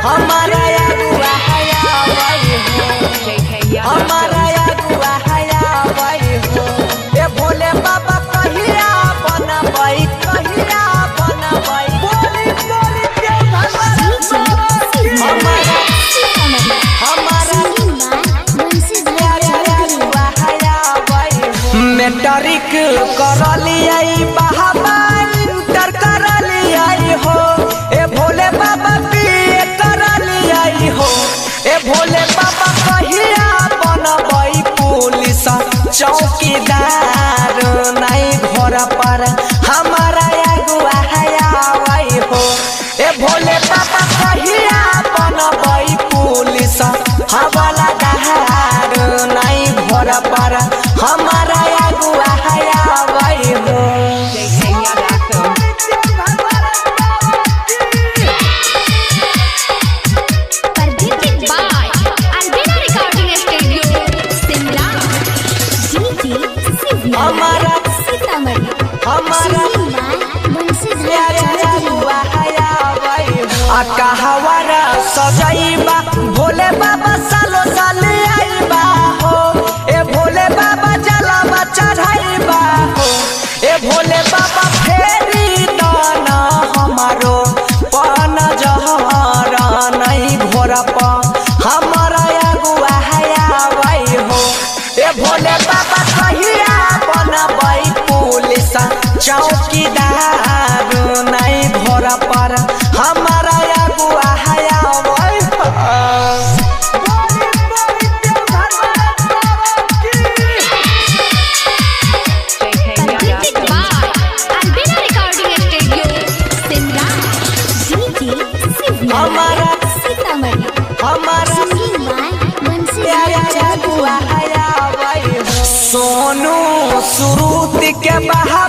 हमारा अगुआ हया वही हो, हमारा अगुआ हया वही हो। ए भोले बाबा कहिया बनबई, कहिया बनबई, बोली बोली के हमारा मैट्रिक करलियै बहाबा इंटर करलियै हो। ए भोले बाबा बीए करलियै हो। ए भोले बाबा कहिया बनबई पुलिस चौकीदार नहीं घर पर हमारा अगुआ हया वही हो। ए भोले बाबा कहिया बनबई पुलिस हवलदार नहीं घर पर हमारा अगुआ हया वही हो। हमारा हमारा अगुआ हया वही हो। कहवारा सजैबा भोले बाबा सालो साल आइबा हो। ए भोले बाबा जलवा चढ़ाइबा हो। ए भोले बाबा फेरी दाना हमारो पन जहर नहीं घोर पर हमारा अगुआ हया वही हो। ए भोले बाबा कहिया बनबई पुलिस चौकीदार नहीं घोर पर हमारा अगुआ हया वही हो। हमारा हमारा अगुआ हया वही हो। सोनू सुरुत के बहा